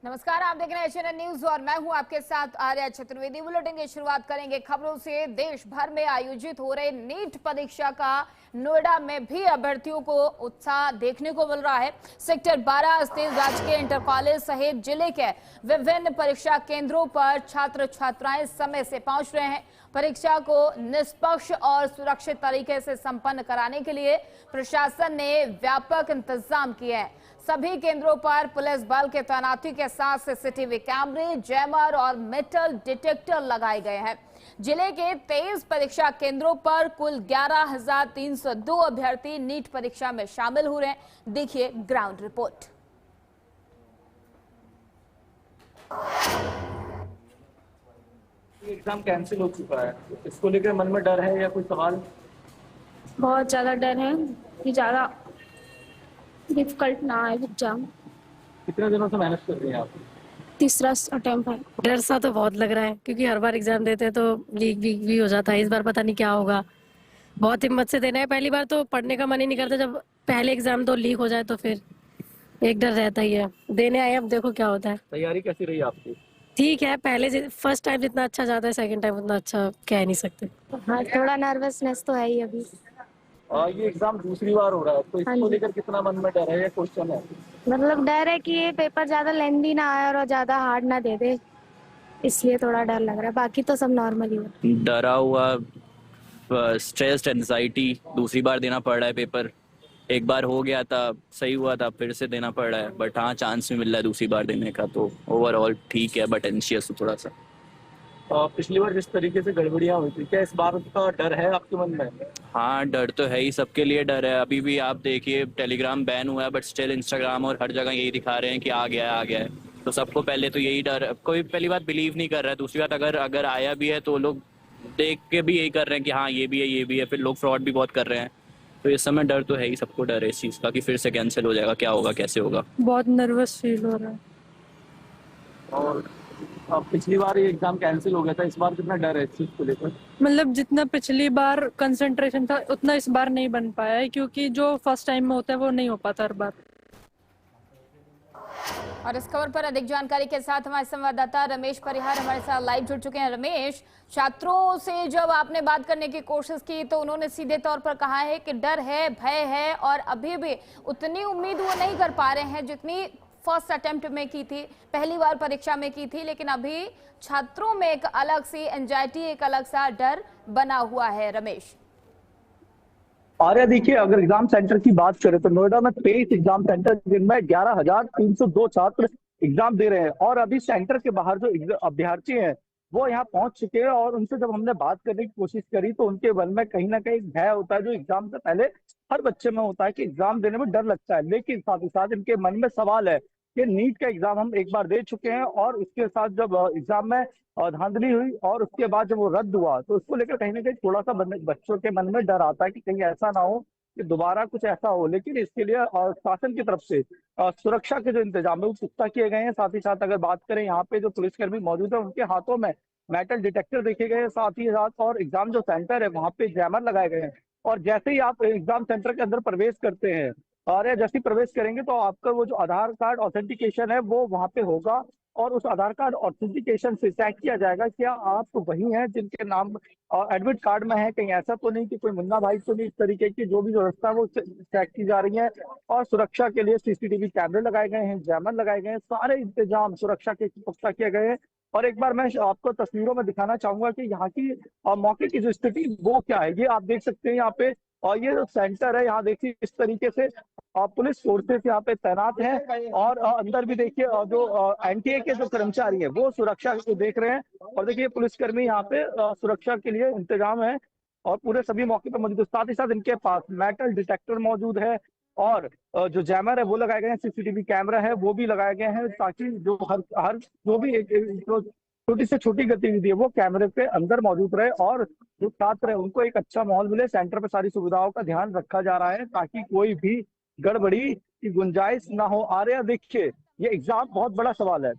नमस्कार, आप देख रहे हैं एचएनएन न्यूज और मैं हूं आपके साथ आर्या चतुर्वेदी। बुलेटिन की शुरुआत करेंगे खबरों से। देश भर में आयोजित हो रहे नीट परीक्षा का नोएडा में भी अभ्यर्थियों को उत्साह देखने को मिल रहा है। सेक्टर 12 स्थित राजकीय इंटर कॉलेज सहित जिले के विभिन्न परीक्षा केंद्रों पर छात्र छात्राएं समय से पहुंच रहे हैं। परीक्षा को निष्पक्ष और सुरक्षित तरीके से संपन्न कराने के लिए प्रशासन ने व्यापक इंतजाम किए हैं। सभी केंद्रों पर पुलिस बल के तैनाती के साथ सीसीटीवी कैमरे, जैमर और मेटल डिटेक्टर लगाए गए हैं। जिले के 23 परीक्षा केंद्रों पर कुल 11,302 अभ्यर्थी नीट परीक्षा में शामिल हो रहे हैं। देखिए ग्राउंड रिपोर्ट। एग्जाम कैंसिल हो चुका है, इसको लेकर मन में डर है या कोई सवाल? बहुत ज़्यादा डर है कि ज़्यादा डिफिकल्ट ना आए एग्जाम। कितने दिनों से मेहनत कर रही हैं आप? तीसरा अटेम्प्ट है। डर सा तो बहुत लग रहा है क्योंकि हर बार एग्जाम देते हैं तो लीक वीक भी हो जाता है। इस बार पता नहीं क्या होगा। बहुत हिम्मत से देना है। पहली बार तो पढ़ने का मन ही नहीं करता, जब पहले एग्जाम तो लीक हो जाए तो फिर एक डर रहता ही है। देने आए, अब देखो क्या होता है। तैयारी कैसी रही आपकी? ठीक है, पहले फर्स्ट टाइम जितना अच्छा जाता है सेकंड टाइम उतना अच्छा कह नहीं सकते। हाँ, थोड़ा नर्वसनेस तो है ही अभी। ये एग्जाम दूसरी बार हो रहा है, तो हाँ इसको जी। लेकर कितना मन में डर है या क्वेश्चन है? मतलब डर है कि ये पेपर ज़्यादा लेंदी ना आए और ज़्यादा हार्ड ना दे दे, इसलिए थोड़ा डर लग रहा है। बाकी तो सब नॉर्मल ही है। डरा हुआ, स्ट्रेस्ड, एंजाइटी। दूसरी बार देना पड़ रहा है पेपर। एक बार हो गया था, सही हुआ था, फिर से देना पड़ रहा है। बट हाँ, चांस भी मिल रहा है दूसरी बार देने का, तो ओवरऑल ठीक है, बट एंशियस थोड़ा सा। पिछली बार जिस तरीके से गड़बड़ियां हुई थी, क्या इस बार का डर है आपके मन में? हाँ, डर तो है ही, सबके लिए डर है। अभी भी आप देखिए, टेलीग्राम बैन हुआ है बट स्टिल इंस्टाग्राम और हर जगह यही दिखा रहे हैं कि आ गया है, आ गया है। तो सबको पहले तो यही डर है। कोई पहली बात बिलीव नहीं कर रहा है। दूसरी बात, अगर अगर आया भी है तो लोग देख के भी यही कर रहे हैं कि हाँ ये भी है, ये भी है। फिर लोग फ्रॉड भी बहुत कर रहे हैं। तो इस समय डर तो है ही, सबको डर है इस चीज़ का कि फिर से कैंसिल हो जाएगा, क्या होगा, कैसे होगा। बहुत नर्वस फील हो रहा है। और पिछली बार ये एग्जाम कैंसिल हो गया था, इस बार कितना डर है इस चीज को लेकर? मतलब जितना पिछली बार कंसंट्रेशन था उतना इस बार नहीं बन पाया है, क्योंकि जो फर्स्ट टाइम में होता है वो नहीं हो पाता हर बार। और इस खबर पर अधिक जानकारी के साथ हमारे संवाददाता रमेश परिहार हमारे साथ लाइव जुड़ चुके हैं। रमेश, छात्रों से जब आपने बात करने की कोशिश की तो उन्होंने सीधे तौर पर कहा है कि डर है, भय है और अभी भी उतनी उम्मीद वो नहीं कर पा रहे हैं जितनी फर्स्ट अटेम्प्ट में की थी, पहली बार परीक्षा में की थी। लेकिन अभी छात्रों में एक अलग सी एंजाइटी, एक अलग सा डर बना हुआ है। रमेश, आर्या, देखिए, अगर एग्जाम सेंटर की बात करें तो नोएडा में 23 एग्जाम सेंटर जिनमें 11,302 छात्र एग्जाम दे रहे हैं। और अभी सेंटर के बाहर जो अभ्यर्थी हैं वो यहाँ पहुंच चुके हैं। और उनसे जब हमने बात करने की कोशिश करी तो उनके मन में कहीं ना कहीं एक भय होता है जो एग्जाम से पहले हर बच्चे में होता है कि एग्जाम देने में डर लगता है। लेकिन साथ ही साथ इनके मन में सवाल है कि नीट का एग्जाम हम एक बार दे चुके हैं और उसके साथ जब एग्जाम में धांधली हुई और उसके बाद जब वो रद्द हुआ तो उसको लेकर कहीं ना कहीं थोड़ा सा बच्चों के मन में डर आता है कि कहीं ऐसा ना हो कि दोबारा कुछ ऐसा हो। लेकिन इसके लिए शासन की तरफ से सुरक्षा के जो इंतजाम है वो पुख्ता किए गए हैं। साथ ही साथ अगर बात करें, यहाँ पे जो पुलिसकर्मी मौजूद है उनके हाथों में मेटल डिटेक्टर देखे गए हैं। साथ ही साथ और एग्जाम जो सेंटर है वहाँ पे जैमर लगाए गए हैं। और जैसे ही आप एग्जाम सेंटर के अंदर प्रवेश करते हैं और या जैसे ही प्रवेश करेंगे तो आपका वो जो आधार कार्ड ऑथेंटिकेशन है वो वहाँ पे होगा। और उस आधार कार्ड ऑथेंटिकेशन से चेक किया जाएगा क्या आप वही हैं जिनके नाम एडमिट कार्ड में है, कहीं ऐसा तो नहीं कि कोई मुन्ना भाई तो नहीं। इस तरीके की जो भी व्यवस्था है वो चेक की जा रही है। और सुरक्षा के लिए सीसीटीवी कैमरे लगाए गए हैं, जैमर लगाए गए हैं, सारे इंतजाम सुरक्षा के पुख्ता किए गए हैं। और एक बार मैं आपको तस्वीरों में दिखाना चाहूंगा कि यहाँ की मौके की जो स्थिति वो क्या है। ये आप देख सकते हैं यहाँ पे। और ये जो सेंटर है यहाँ देखिए इस तरीके से पुलिस फोर्सेस यहाँ पे तैनात हैं। और अंदर भी देखिए जो एनटीए के जो कर्मचारी हैं वो सुरक्षा को देख रहे हैं। और देखिए पुलिसकर्मी यहाँ पे सुरक्षा के लिए इंतजाम है और पूरे सभी मौके पर मौजूद है। साथ ही साथ इनके पास मेटल डिटेक्टर मौजूद है और जो जैमर है वो लगाए गए हैं, सीसीटीवी कैमरा है वो भी लगाए गए हैं ताकि जो हर हर जो भी एक जो छोटी से छोटी गतिविधि है वो कैमरे पे अंदर मौजूद रहे। और जो छात्र है उनको एक अच्छा माहौल मिले। सेंटर पे सारी सुविधाओं का ध्यान रखा जा रहा है ताकि कोई भी गड़बड़ी की गुंजाइश ना हो। आ रहे देखिए, ये एग्जाम बहुत बड़ा सवाल है।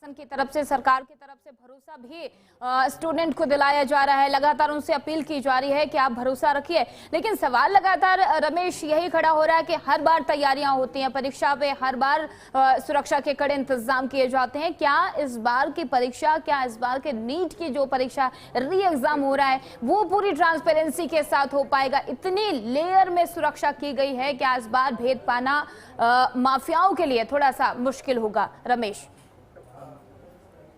प्रशासन की तरफ से, सरकार की तरफ से भरोसा भी स्टूडेंट को दिलाया जा रहा है। लगातार उनसे अपील की जा रही है कि आप भरोसा रखिए, लेकिन सवाल लगातार रमेश यही खड़ा हो रहा है कि हर बार तैयारियां होती हैं परीक्षा पे, हर बार सुरक्षा के कड़े इंतजाम किए जाते हैं। क्या इस बार की परीक्षा, क्या इस बार के नीट की जो परीक्षा री एग्जाम हो रहा है वो पूरी ट्रांसपेरेंसी के साथ हो पाएगा? इतनी लेयर में सुरक्षा की गई है, क्या इस बार भेद पाना माफियाओं के लिए थोड़ा सा मुश्किल होगा? रमेश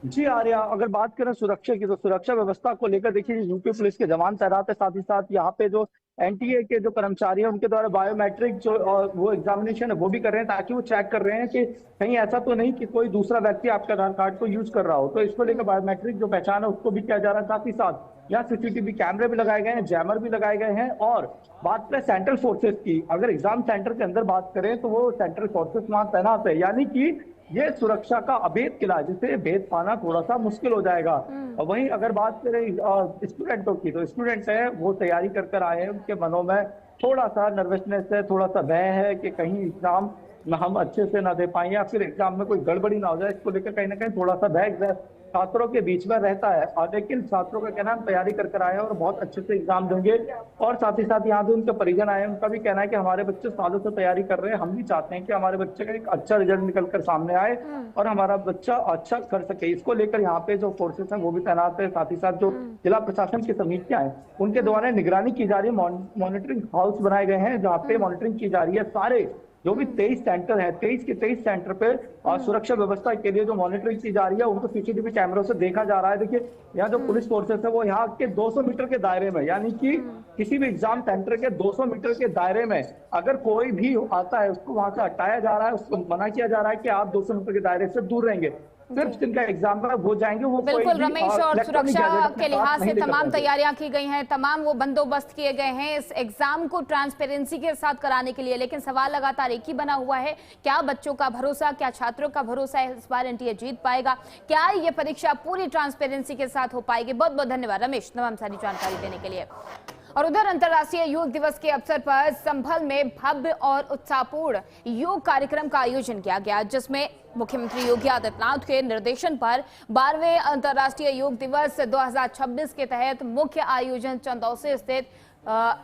जी आर्या, अगर बात करें सुरक्षा की तो सुरक्षा व्यवस्था को लेकर देखिए यूपी पुलिस के जवान तैनात है, साथ ही साथ यहाँ पे जो एनटीए के जो कर्मचारी हैं उनके द्वारा बायोमेट्रिक जो वो एग्जामिनेशन है वो भी कर रहे हैं, ताकि वो चेक कर रहे हैं कि कहीं ऐसा तो नहीं कि कोई दूसरा व्यक्ति आपके आधार कार्ड को यूज कर रहा हो। तो इसको लेकर बायोमेट्रिक जो पहचान है उसको भी किया जा रहा है। साथ ही साथ यहाँ सीसीटीवी कैमरे भी लगाए गए हैं, जैमर भी लगाए गए हैं। और बात करें सेंट्रल फोर्सेस की, अगर एग्जाम सेंटर के अंदर बात करें तो वो सेंट्रल फोर्सेस वहां तैनात है, यानी कि ये सुरक्षा का अभेद किला है, जिसे भेद पाना थोड़ा सा मुश्किल हो जाएगा। और वहीं अगर बात करें स्टूडेंटों की, तो स्टूडेंट है वो तैयारी कर आए हैं, उनके मनों में थोड़ा सा नर्वसनेस है, थोड़ा सा भय है कि कहीं एग्जाम में हम अच्छे से ना दे पाए या फिर एग्जाम में कोई गड़बड़ी ना हो जाए। इसको लेकर कहीं ना कहीं थोड़ा सा भय छात्रों के बीच में रहता है। और लेकिन छात्रों का कहना है हम तैयारी कर आए हैं और बहुत अच्छे से एग्जाम देंगे। और साथ ही साथ यहाँ पे उनके परिजन आए हैं, उनका भी कहना है कि हमारे बच्चे सालों से तैयारी कर रहे हैं, हम भी चाहते हैं कि हमारे बच्चे का एक अच्छा रिजल्ट निकल कर सामने आए और हमारा बच्चा अच्छा कर सके। इसको लेकर यहाँ पे जो फोर्सेस हैं वो भी तैनात है। साथ ही साथ जो जिला प्रशासन की समितियां हैं उनके द्वारा निगरानी की जा रही है। मॉनिटरिंग हाउस बनाए गए हैं जहाँ पे मॉनिटरिंग की जा रही है। सारे जो भी 23 सेंटर है, 23 के 23 सेंटर पे सुरक्षा व्यवस्था के लिए जो मॉनिटरिंग की जा रही है उनको सीसीटीवी कैमरों से देखा जा रहा है। देखिए यहाँ जो पुलिस फोर्सेस है वो यहाँ के 200 मीटर के दायरे में, यानी कि किसी भी एग्जाम सेंटर के 200 मीटर के दायरे में अगर कोई भी आता है उसको वहां से हटाया जा रहा है, उसको मना किया जा रहा है कि आप 200 मीटर के दायरे से दूर रहेंगे। सिर्फ जिनका एग्जाम हो जाएंगे वो बिल्कुल रमेश, और सुरक्षा के लिहाज से तमाम तैयारियां की गई हैं, तमाम वो बंदोबस्त किए गए हैं इस एग्जाम को ट्रांसपेरेंसी के साथ कराने के लिए। लेकिन सवाल लगातार एक ही बना हुआ है, क्या बच्चों का भरोसा, क्या छात्रों का भरोसा है इस बार एनटीए जीत पाएगा? क्या ये परीक्षा पूरी ट्रांसपेरेंसी के साथ हो पाएगी? बहुत बहुत धन्यवाद रमेश तमाम सारी जानकारी देने के लिए। और उधर अंतर्राष्ट्रीय योग दिवस के अवसर पर संभल में भव्य और उत्साहपूर्ण योग कार्यक्रम का आयोजन किया गया, जिसमें मुख्यमंत्री योगी आदित्यनाथ के निर्देशन पर 12वें अंतर्राष्ट्रीय योग दिवस 2026 के तहत मुख्य आयोजन चंदौसी स्थित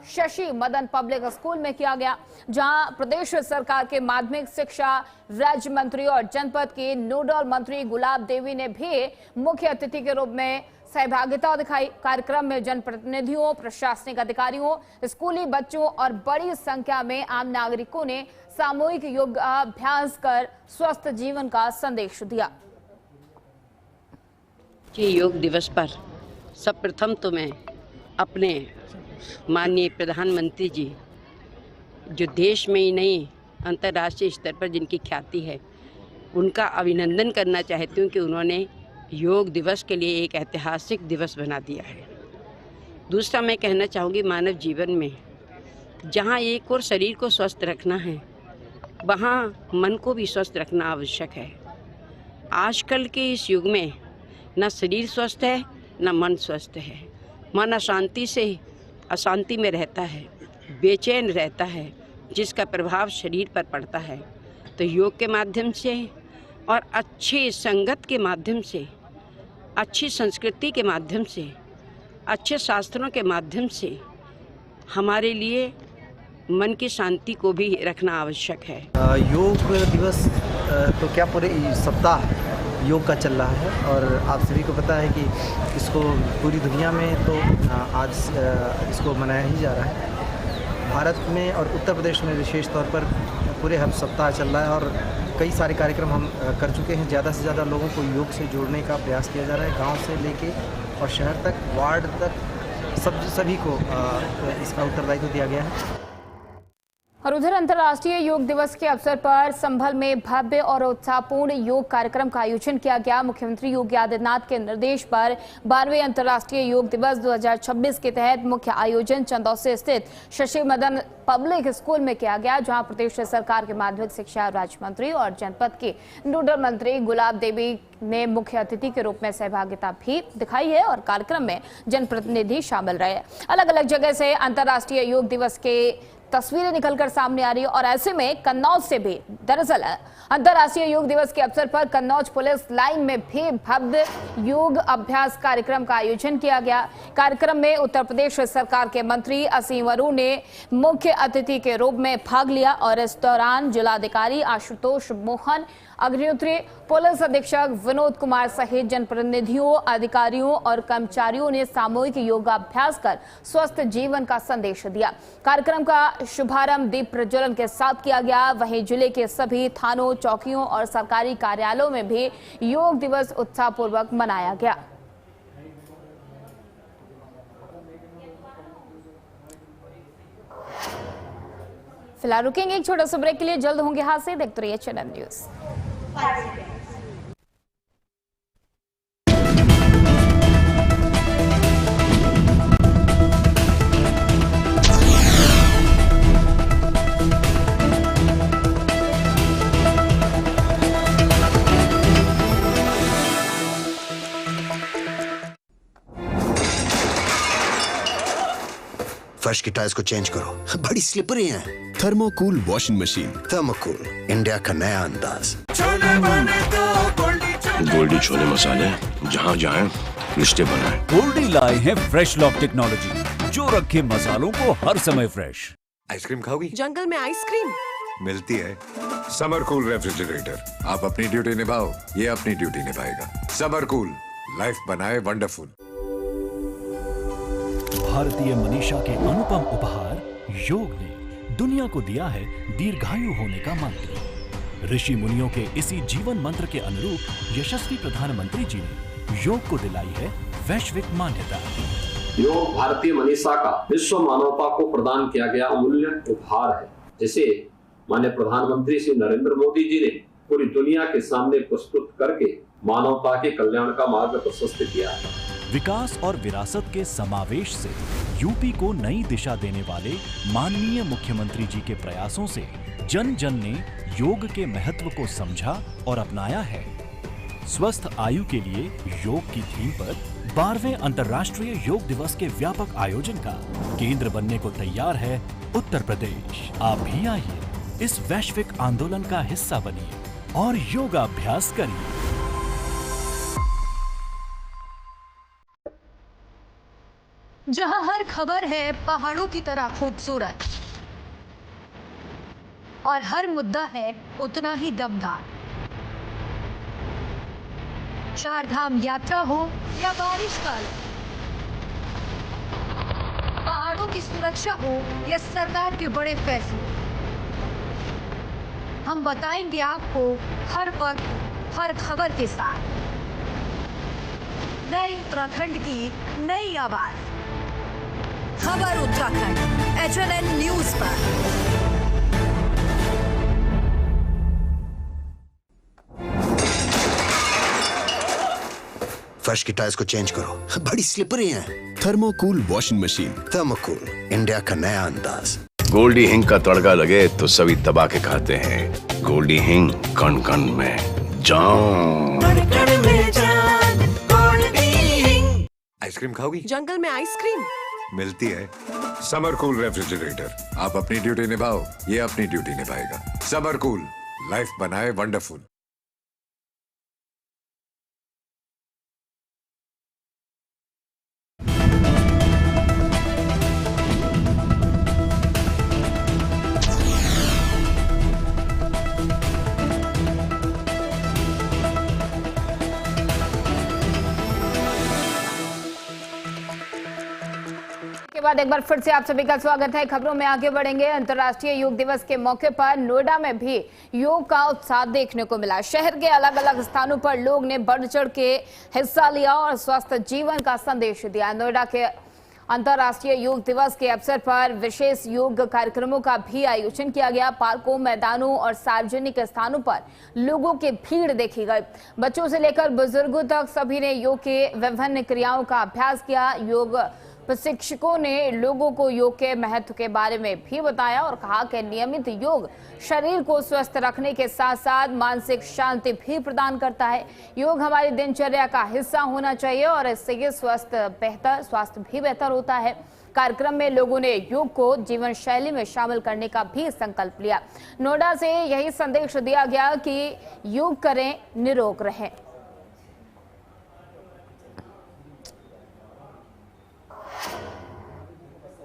शशि मदन पब्लिक स्कूल में किया गया, जहां प्रदेश सरकार के माध्यमिक शिक्षा राज्य मंत्री और जनपद की नोडल मंत्री गुलाब देवी ने भी मुख्य अतिथि के रूप में सहभागिता दिखाई। कार्यक्रम में जनप्रतिनिधियों, प्रशासनिक अधिकारियों, स्कूली बच्चों और बड़ी संख्या में आम नागरिकों ने सामूहिक योगाभ्यास कर स्वस्थ जीवन का संदेश दिया। योग दिवस पर सर्वप्रथम तो मैं अपने माननीय प्रधानमंत्री जी, जो देश में ही नहीं अंतर्राष्ट्रीय स्तर पर जिनकी ख्याति है, उनका अभिनंदन करना चाहती हूँ कि उन्होंने योग दिवस के लिए एक ऐतिहासिक दिवस बना दिया है। दूसरा मैं कहना चाहूँगी, मानव जीवन में जहाँ एक और शरीर को स्वस्थ रखना है, वहाँ मन को भी स्वस्थ रखना आवश्यक है। आजकल के इस युग में न शरीर स्वस्थ है न मन स्वस्थ है। मन अशांति में रहता है, बेचैन रहता है, जिसका प्रभाव शरीर पर पड़ता है। तो योग के माध्यम से और अच्छे संगत के माध्यम से, अच्छी संस्कृति के माध्यम से, अच्छे शास्त्रों के माध्यम से हमारे लिए मन की शांति को भी रखना आवश्यक है। योग दिवस तो क्या पूरे सप्ताह योग का चल रहा है और आप सभी को पता है कि इसको पूरी दुनिया में तो आज इसको मनाया ही जा रहा है। भारत में और उत्तर प्रदेश में विशेष तौर पर पूरे हर सप्ताह चल रहा है और कई सारे कार्यक्रम हम कर चुके हैं। ज़्यादा से ज़्यादा लोगों को योग से जोड़ने का प्रयास किया जा रहा है, गांव से लेके और शहर तक, वार्ड तक, सभी को इसका उत्तरदायित्व दिया गया है। और उधर अंतर्राष्ट्रीय योग दिवस के अवसर पर संभल में भव्य और उत्साहपूर्ण योग कार्यक्रम का आयोजन किया गया। मुख्यमंत्री योगी आदित्यनाथ के निर्देश पर 12वें अंतर्राष्ट्रीय योग दिवस 2026 के तहत मुख्य आयोजन चंदौसी स्थित शशि मदन पब्लिक स्कूल में किया गया, जहां प्रदेश सरकार के माध्यमिक शिक्षा राज्य मंत्री और जनपद की नोडल मंत्री गुलाब देवी ने मुख्य अतिथि के रूप में सहभागिता भी दिखाई है और कार्यक्रम में जनप्रतिनिधि शामिल रहे। अलग अलग जगह से अंतर्राष्ट्रीय योग दिवस के तस्वीरें निकलकर सामने आ रही है। और ऐसे में कन्नौज से भी दरअसल अंतर्राष्ट्रीय योग दिवस के अवसर पर कन्नौज पुलिस लाइन में भी भव्य योग अभ्यास कार्यक्रम का आयोजन किया गया। कार्यक्रम में उत्तर प्रदेश सरकार के मंत्री असीम अरुण ने मुख्य अतिथि के रूप में भाग लिया और इस दौरान जिलाधिकारी आशुतोष मोहन अग्निहोत्री, पुलिस अधीक्षक विनोद कुमार सहित जनप्रतिनिधियों, अधिकारियों और कर्मचारियों ने सामूहिक योगाभ्यास कर स्वस्थ जीवन का संदेश दिया। कार्यक्रम का शुभारंभ दीप प्रज्वलन के साथ किया गया। वहीं जिले के सभी थानों, चौकियों और सरकारी कार्यालयों में भी योग दिवस उत्साहपूर्वक मनाया गया। फिलहाल रुकेंगे एक छोटा सा ब्रेक के लिए, जल्द होंगे हाथ देखते रहिए चैनल न्यूज। फर्श की टाइल्स को चेंज करो, बड़ी स्लिपरी हैं। थर्मोकूल वॉशिंग मशीन। थर्मोकूल, इंडिया का नया अंदाज। गोल्डी छोले मसाले, जहाँ जाएं रिश्ते बनाएं। गोल्डी लाए हैं फ्रेश लॉक टेक्नोलॉजी, जो रखे मसालों को हर समय फ्रेश। आइसक्रीम खाओगी? जंगल में आइसक्रीम मिलती है। समर कूल रेफ्रिजरेटर, आप अपनी ड्यूटी निभाओ, ये अपनी ड्यूटी निभाएगा। समर कूल, लाइफ बनाए वंडरफुल। भारतीय मनीषा के अनुपम उपहार योग ने दुनिया को दिया है दीर्घायु होने का मंत्र। ऋषि मुनियों के इसी जीवन मंत्र के अनुरूप यशस्वी प्रधानमंत्री जी ने योग को दिलाई है वैश्विक मान्यता। योग भारतीय मनीषा का विश्व मानवता को प्रदान किया गया अमूल्य उपहार है, जिसे माननीय प्रधानमंत्री श्री नरेंद्र मोदी जी ने पूरी दुनिया के सामने प्रस्तुत करके मानवता के कल्याण का मार्ग प्रशस्त किया है। विकास और विरासत के समावेश से यूपी को नई दिशा देने वाले माननीय मुख्यमंत्री जी के प्रयासों से जन जन ने योग के महत्व को समझा और अपनाया है। स्वस्थ आयु के लिए योग की थीम पर 12वें अंतर्राष्ट्रीय योग दिवस के व्यापक आयोजन का केंद्र बनने को तैयार है उत्तर प्रदेश। आप भी आइए, इस वैश्विक आंदोलन का हिस्सा बनिए और योगाभ्यास करिए। जहां हर खबर है पहाड़ों की तरह खूबसूरत और हर मुद्दा है उतना ही दमदार। चार धाम यात्रा हो या बारिश का, पहाड़ों की सुरक्षा हो या सरकार के बड़े फैसले, हम बताएंगे आपको हर वक्त हर खबर के साथ। नए उत्तराखंड की नई आवाज, खबर उत्तराखंड, HNN न्यूज पर। फर्श की टाइल्स को चेंज करो, बड़ी स्लिपरी हैं। थर्मोकूल वॉशिंग मशीन। थर्मोकूल, इंडिया का नया अंदाज। गोल्डी हिंग का तड़का लगे तो सभी दबा के खाते हैं। गोल्डी हिंग, कण कण में जान। आइसक्रीम खाओगी? जंगल में आइसक्रीम मिलती है। समर कूल रेफ्रिजरेटर, आप अपनी ड्यूटी निभाओ, ये अपनी ड्यूटी निभाएगा। समर कूल, लाइफ बनाए वंडरफुल। बाद एक बार फिर से आप सभी का स्वागत है। खबरों में आगे बढ़ेंगे। अंतर्राष्ट्रीय योग दिवस के मौके पर नोएडा में भी योग का उत्साह देखने को मिला। शहर के अलग अलग स्थानों पर लोग ने बढ़ चढ़ के हिस्सा लिया और स्वस्थ जीवन का संदेश दिया। नोएडा के अंतर्राष्ट्रीय योग दिवस के अवसर पर विशेष योग कार्यक्रमों का भी आयोजन किया गया। पार्कों, मैदानों और सार्वजनिक स्थानों पर लोगों की भीड़ देखी गई। बच्चों से लेकर बुजुर्गों तक सभी ने योग के विभिन्न क्रियाओं का अभ्यास किया। योग प्रशिक्षकों ने लोगों को योग के महत्व के बारे में भी बताया और कहा कि नियमित योग शरीर को स्वस्थ रखने के साथ साथ मानसिक शांति भी प्रदान करता है। योग हमारी दिनचर्या का हिस्सा होना चाहिए और इससे स्वास्थ्य भी बेहतर होता है। कार्यक्रम में लोगों ने योग को जीवन शैली में शामिल करने का भी संकल्प लिया। नोएडा से यही संदेश दिया गया कि योग करें, निरोग रहें।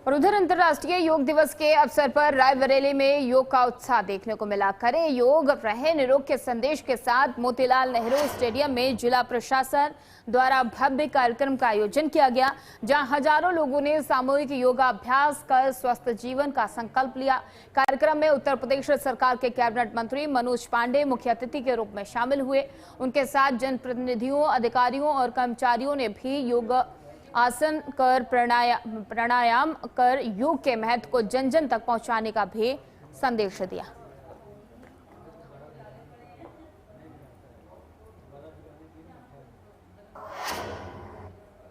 और उधर अंतर्राष्ट्रीय योग दिवस के अवसर पर रायबरेली में योग का उत्साह देखने को मिला। करें योग, रहे निरोग के संदेश के साथ मोतीलाल नेहरू स्टेडियम में जिला प्रशासन द्वारा भव्य कार्यक्रम का आयोजन किया गया, जहां हजारों लोगों ने सामूहिक योगाभ्यास कर स्वस्थ जीवन का संकल्प लिया। कार्यक्रम में उत्तर प्रदेश सरकार के कैबिनेट मंत्री मनोज पांडे मुख्य अतिथि के रूप में शामिल हुए। उनके साथ जनप्रतिनिधियों, अधिकारियों और कर्मचारियों ने भी योग आसन कर प्राणायाम कर योग के महत्व को जन जन तक पहुंचाने का भी संदेश दिया।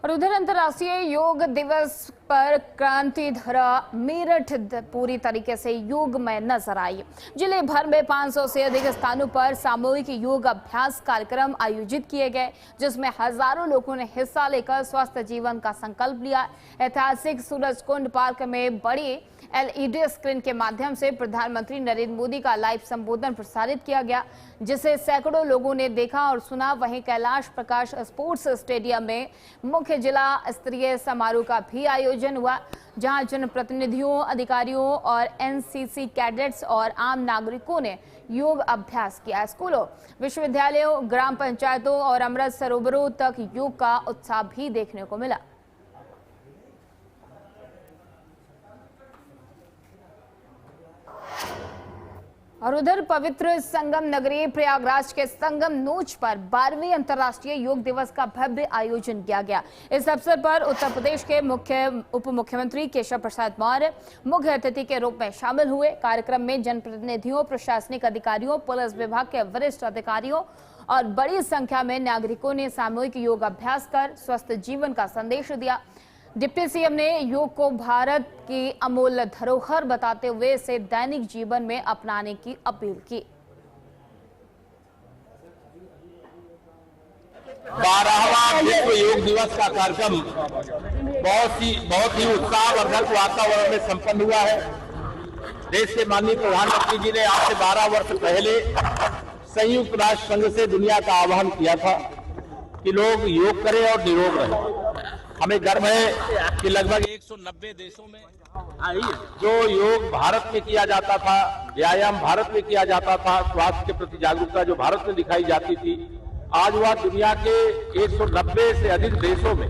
और उधर अंतर्राष्ट्रीय योग दिवस पर क्रांति धरा मेरठ पूरी तरीके से योगमय नजर आई। जिले भर में 500 से अधिक स्थानों पर सामूहिक योग अभ्यास कार्यक्रम आयोजित किए गए, जिसमें हजारों लोगों ने हिस्सा लेकर स्वस्थ जीवन का संकल्प लिया। ऐतिहासिक सूरजकुंड पार्क में बड़ी LED स्क्रीन के माध्यम से प्रधानमंत्री नरेंद्र मोदी का लाइव संबोधन प्रसारित किया गया, जिसे सैकड़ों लोगों ने देखा और सुना। वहीं कैलाश प्रकाश स्पोर्ट्स स्टेडियम में मुख्य जिला स्तरीय समारोह का भी आयोजन हुआ, जहां जनप्रतिनिधियों, अधिकारियों और NCC कैडेट्स और आम नागरिकों ने योग अभ्यास किया। स्कूलों, विश्वविद्यालयों, ग्राम पंचायतों और अमृत सरोवरों तक योग का उत्साह भी देखने को मिला। और उधर पवित्र संगम नगरी प्रयागराज के संगम नोच पर 12वें अंतर्राष्ट्रीय योग दिवस का भव्य आयोजन किया गया। इस अवसर पर उत्तर प्रदेश के उप मुख्यमंत्री केशव प्रसाद मौर्य मुख्य अतिथि के रूप में शामिल हुए। कार्यक्रम में जनप्रतिनिधियों, प्रशासनिक अधिकारियों, पुलिस विभाग के वरिष्ठ अधिकारियों और बड़ी संख्या में नागरिकों ने सामूहिक योग अभ्यास कर स्वस्थ जीवन का संदेश दिया। डिप्टी सीएम ने योग को भारत की अमूल्य धरोहर बताते हुए इसे दैनिक जीवन में अपनाने की अपील की। 12वां विश्व योग दिवस का कार्यक्रम बहुत ही उत्साहवर्धक वातावरण में संपन्न हुआ है। देश के माननीय प्रधानमंत्री जी ने आज से 12 वर्ष पहले संयुक्त राष्ट्र संघ से दुनिया का आह्वान किया था कि लोग योग करें और निरोग रहें। हमें गर्व है कि लगभग 190 देशों में जो योग भारत में किया जाता था, व्यायाम भारत में किया जाता था, स्वास्थ्य के प्रति जागरूकता जो भारत में दिखाई जाती थी, आज वह दुनिया के 190 से अधिक देशों में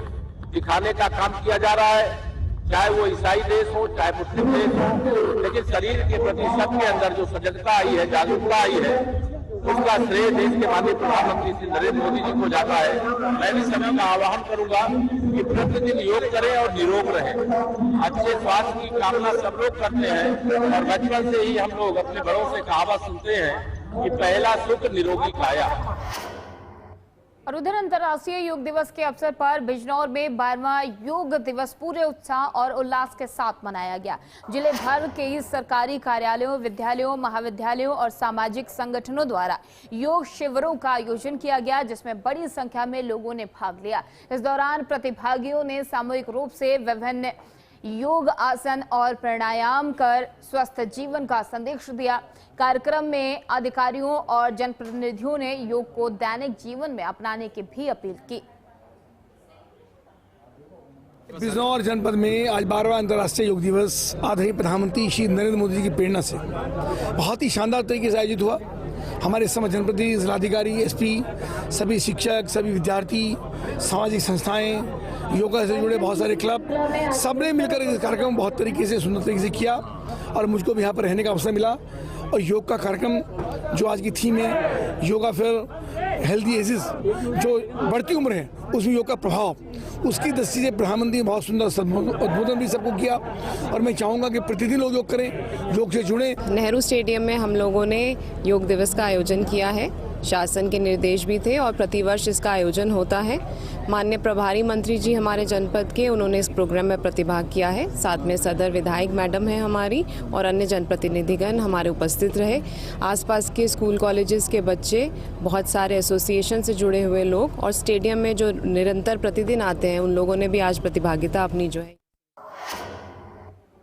दिखाने का काम किया जा रहा है। चाहे वो ईसाई देश हो, चाहे मुस्लिम देश हो, लेकिन शरीर के प्रति सबके अंदर जो सजगता आई है, जागरूकता आई है, उसका श्रेय देश के माननीय प्रधानमंत्री श्री नरेंद्र मोदी जी को जाता है। मैं भी सभी का आह्वान करूंगा कि प्रतिदिन योग करें और निरोग रहें। अच्छे स्वास्थ्य की कामना सब लोग करते हैं और बचपन से ही हम लोग अपने बड़ों से कहावत सुनते हैं कि पहला सुख निरोगी काया। और उधर अंतर्राष्ट्रीय योग दिवस के अवसर पर बिजनौर में 12वां योग दिवस पूरे उत्साह और उल्लास के साथ मनाया गया। जिले भर के सरकारी कार्यालयों, विद्यालयों, महाविद्यालयों और सामाजिक संगठनों द्वारा योग शिविरों का आयोजन किया गया, जिसमें बड़ी संख्या में लोगों ने भाग लिया। इस दौरान प्रतिभागियों ने सामूहिक रूप से विभिन्न योग आसन और प्राणायाम कर स्वस्थ जीवन का संदेश दिया। कार्यक्रम में अधिकारियों और जनप्रतिनिधियों ने योग को दैनिक जीवन में अपनाने की भी अपील की। बिजनौर जनपद में आज 12वां अंतर्राष्ट्रीय योग दिवस आदरणीय प्रधानमंत्री श्री नरेंद्र मोदी जी की प्रेरणा से बहुत ही शानदार तरीके से आयोजित हुआ। हमारे समस्त जनप्रतिनिधि, जिलाधिकारी, SP, सभी शिक्षक, सभी विद्यार्थी, सामाजिक संस्थाएं, योगा से जुड़े बहुत सारे क्लब, सबने मिलकर इस कार्यक्रम बहुत तरीके से, सुंदर तरीके से किया और मुझको भी यहाँ पर रहने का अवसर मिला। और योग का कार्यक्रम जो आज की थीम है, योगा फॉर हेल्दी एजेस, जो बढ़ती उम्र है उसमें योग का प्रभाव, उसकी दृष्टि से प्रधानमंत्री ने बहुत सुंदर उद्बोधन भी सबको किया। और मैं चाहूँगा कि प्रतिदिन लोग योग करें, योग से जुड़ें। नेहरू स्टेडियम में हम लोगों ने योग दिवस का आयोजन किया है। शासन के निर्देश भी थे और प्रतिवर्ष इसका आयोजन होता है। माननीय प्रभारी मंत्री जी हमारे जनपद के, उन्होंने इस प्रोग्राम में प्रतिभाग किया है। साथ में सदर विधायक मैडम है हमारी और अन्य जनप्रतिनिधिगण हमारे उपस्थित रहे। आसपास के स्कूल कॉलेजेस के बच्चे, बहुत सारे एसोसिएशन से जुड़े हुए लोग और स्टेडियम में जो निरंतर प्रतिदिन आते हैं, उन लोगों ने भी आज प्रतिभागिता अपनी जो है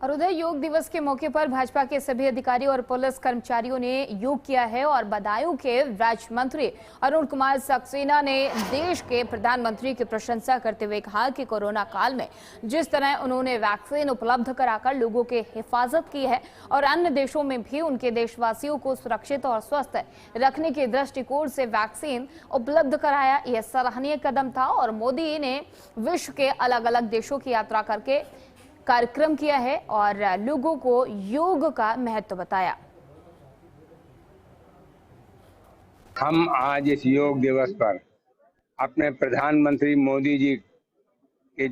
और उधर योग दिवस के मौके पर भाजपा के सभी अधिकारियों और पुलिस कर्मचारियों ने योग किया है और बदायूं के राज्य मंत्री अरुण कुमार सक्सेना ने देश के प्रधानमंत्री की प्रशंसा करते हुए कहा कि कोरोना काल में जिस तरह उन्होंने वैक्सीन उपलब्ध कराकर लोगों की हिफाजत की है और अन्य देशों में भी उनके देशवासियों को सुरक्षित और स्वस्थ रखने के दृष्टिकोण से वैक्सीन उपलब्ध कराया, यह सराहनीय कदम था। और मोदी ने विश्व के अलग अलग देशों की यात्रा करके कार्यक्रम किया है और लोगों को योग का महत्व बताया। हम आज इस योग दिवस पर अपने प्रधानमंत्री मोदी जी के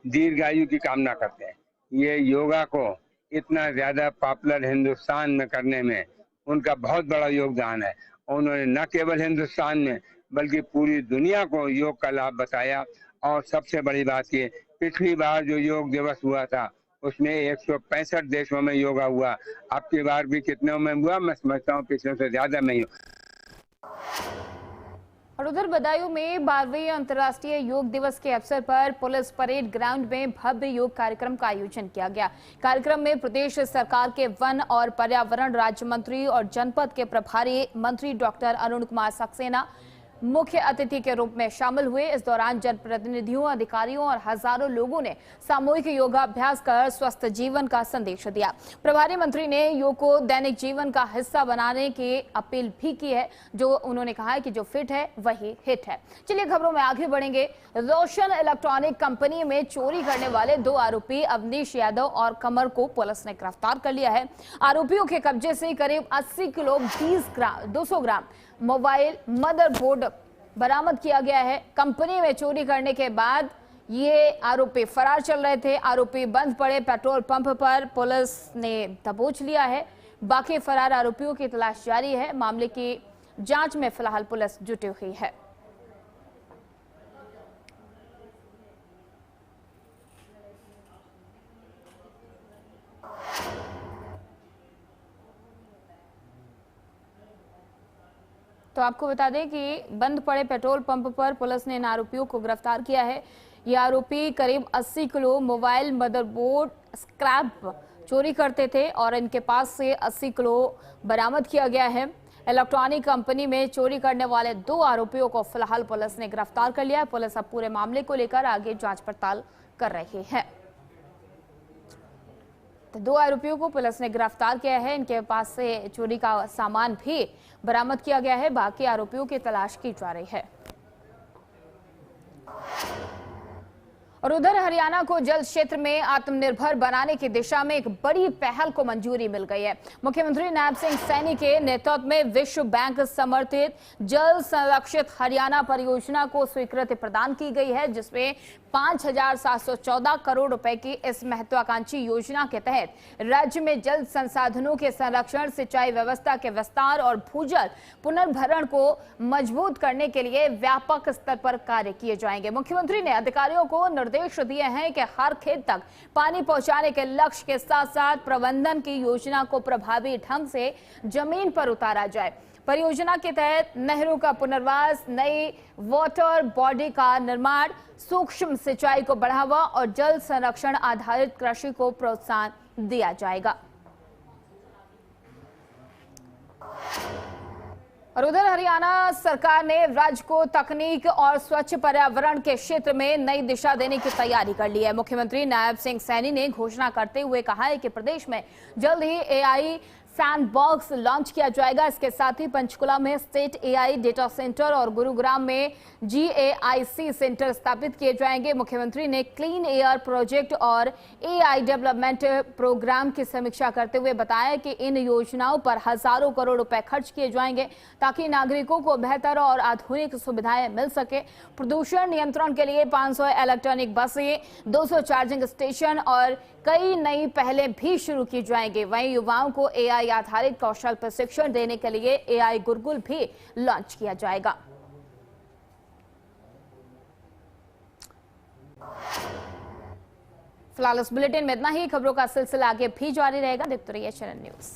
दीर्घायु की कामना करते हैं। ये योगा को इतना ज्यादा पॉपुलर हिंदुस्तान में करने में उनका बहुत बड़ा योगदान है। उन्होंने न केवल हिंदुस्तान में बल्कि पूरी दुनिया को योग का लाभ बताया। और सबसे बड़ी बात ये, पिछली बार जो योग दिवस हुआ था उसमें 165 देशों में योगा हुआ, अब की बार भी कितनों में हुआ मैं समझता हूँ पिछले से ज्यादा में ही। और उधर बदायूं में 12वें अंतर्राष्ट्रीय योग दिवस के अवसर पर पुलिस परेड ग्राउंड में भव्य योग कार्यक्रम का आयोजन किया गया। कार्यक्रम में प्रदेश सरकार के वन और पर्यावरण राज्य मंत्री और जनपद के प्रभारी मंत्री डॉक्टर अरुण कुमार सक्सेना मुख्य अतिथि के रूप में शामिल हुए। इस दौरान जनप्रतिनिधियों, अधिकारियों और हजारों लोगों ने सामूहिक योगाभ्यास कर स्वस्थ जीवन का संदेश दिया। प्रभारी मंत्री ने योग को दैनिक जीवन का हिस्सा बनाने की अपील भी की है, जो उन्होंने कहा है कि जो फिट है वही हिट है। चलिए खबरों में आगे बढ़ेंगे। रोशन इलेक्ट्रॉनिक कंपनी में चोरी करने वाले 2 आरोपी अवनीश यादव और कमर को पुलिस ने गिरफ्तार कर लिया है। आरोपियों के कब्जे से करीब 80 किलो 200 ग्राम मोबाइल मदरबोर्ड बरामद किया गया है। कंपनी में चोरी करने के बाद ये आरोपी फरार चल रहे थे। आरोपी बंद पड़े पेट्रोल पंप पर पुलिस ने दबोच लिया है। बाकी फरार आरोपियों की तलाश जारी है। मामले की जांच में फिलहाल पुलिस जुटी हुई है। तो आपको बता दें कि बंद पड़े पेट्रोल पंप पर पुलिस ने इन आरोपियों को गिरफ्तार किया है। ये आरोपी करीब 80 किलो मोबाइल मदरबोर्ड स्क्रैप चोरी करते थे और इनके पास से 80 किलो बरामद किया गया है। इलेक्ट्रॉनिक कंपनी में चोरी करने वाले 2 आरोपियों को फिलहाल पुलिस ने गिरफ्तार कर लिया है। पुलिस अब पूरे मामले को लेकर आगे जांच पड़ताल कर रही है। तो 2 आरोपियों को पुलिस ने गिरफ्तार किया है। इनके पास से चोरी का सामान भी बरामद किया गया है। बाकी आरोपियों की तलाश की जा रही है। और उधर हरियाणा को जल क्षेत्र में आत्मनिर्भर बनाने की दिशा में एक बड़ी पहल को मंजूरी मिल गई है। मुख्यमंत्री नायब सिंह सैनी के नेतृत्व में विश्व बैंक समर्थित जल संरक्षित हरियाणा परियोजना को स्वीकृति प्रदान की गई है, जिसमें 5,714 करोड़ रुपए की इस महत्वाकांक्षी योजना के तहत राज्य में जल संसाधनों के संरक्षण, सिंचाई व्यवस्था के विस्तार और भूजल पुनर्भरण को मजबूत करने के लिए व्यापक स्तर पर कार्य किए जाएंगे। मुख्यमंत्री ने अधिकारियों को निर्देश दिए हैं कि हर खेत तक पानी पहुंचाने के लक्ष्य के साथ साथ प्रबंधन की योजना को प्रभावी ढंग से जमीन पर उतारा जाए। परियोजना के तहत नहरों का पुनर्वास, नई वाटर बॉडी का निर्माण, सूक्ष्म सिंचाई को बढ़ावा और जल संरक्षण आधारित कृषि को प्रोत्साहन दिया जाएगा। और उधर हरियाणा सरकार ने राज्य को तकनीक और स्वच्छ पर्यावरण के क्षेत्र में नई दिशा देने की तैयारी कर ली है। मुख्यमंत्री नायब सिंह सैनी ने घोषणा करते हुए कहा है कि प्रदेश में जल्द ही AI सैंडबॉक्स लॉन्च किया जाएगा। इसके साथ ही पंचकुला में स्टेट AI डेटा सेंटर और गुरुग्राम में GAIC सेंटर स्थापित किए जाएंगे। मुख्यमंत्री ने क्लीन एयर प्रोजेक्ट और AI डेवलपमेंट प्रोग्राम की समीक्षा करते हुए बताया कि इन योजनाओं पर हजारों करोड़ रुपए खर्च किए जाएंगे ताकि नागरिकों को बेहतर और आधुनिक सुविधाएं मिल सके। प्रदूषण नियंत्रण के लिए 500 इलेक्ट्रॉनिक बसें, 200 चार्जिंग स्टेशन और कई नई पहलें भी शुरू की जाएंगी। वहीं युवाओं को AI आधारित कौशल प्रशिक्षण देने के लिए AI गुरुकुल भी लॉन्च किया जाएगा। फिलहाल इस बुलेटिन में इतना ही। खबरों का सिलसिला आगे भी जारी रहेगा। देखते रहिए चैनल न्यूज़।